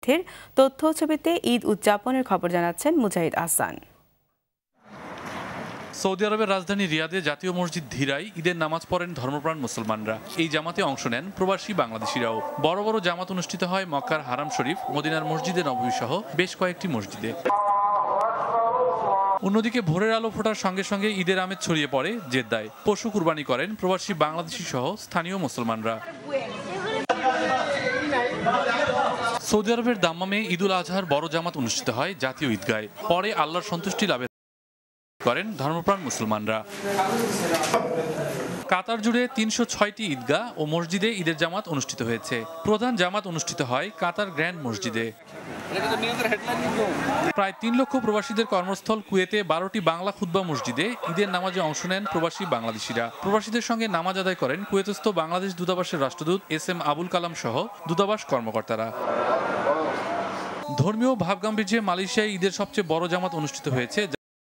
শরণার্থীর তথ্য ছবিতে ঈদ উদযাপনের খবর জানাচ্ছেন মুজাহিদ আহসান। সৌদি আরবের রাজধানী রিয়াদে জাতীয় মসজিদ ধীরায় ঈদের নামাজ পড়েন ধর্মপ্রাণ মুসলমানরা। এই জামাতে অংশ নেন প্রবাসী বাংলাদেশিরাও। বড় বড় জামাত অনুষ্ঠিত হয় মক্কার হারাম শরীফ, মদিনার মসজিদে নববী সহ বেশ কয়েকটি মসজিদে। অন্যদিকে ভোরের আলো ফোটার সঙ্গে সঙ্গে ঈদের আমেজ ছড়িয়ে পড়ে জেদ্দায়। পশু কুরবানি করেন প্রবাসী বাংলাদেশি সহ স্থানীয় মুসলমানরা। সৌদি আরবের দাম্মামে ঈদুল আজহার বড় জামাত অনুষ্ঠিত হয় জাতীয় ঈদগায়। পরে আল্লাহর সন্তুষ্টি লাভের করেন ধর্মপ্রাণ মুসলমানরা। কাতার জুড়ে ৩০৬টি ঈদগাহ ও মসজিদে ঈদের জামাত অনুষ্ঠিত হয়েছে। প্রধান জামাত অনুষ্ঠিত হয় কাতার গ্র্যান্ড মসজিদে। প্রায় ৩ লক্ষ প্রবাসীদের কর্মস্থল কুয়েতে ১২টি বাংলা খুতবা মসজিদে ঈদের নামাজে অংশ নেন প্রবাসী বাংলাদেশিরা। প্রবাসীদের সঙ্গে নামাজ আদায় করেন কুয়েতস্থ বাংলাদেশ দূতাবাসের রাষ্ট্রদূত এস.এম. আবুল কালাম সহ দূতাবাস কর্মকর্তারা। ধর্মীয় ভাবগাম্ভীর্যে মালয়েশিয়ায় ঈদের সবচেয়ে বড় জামাত অনুষ্ঠিত হয়েছে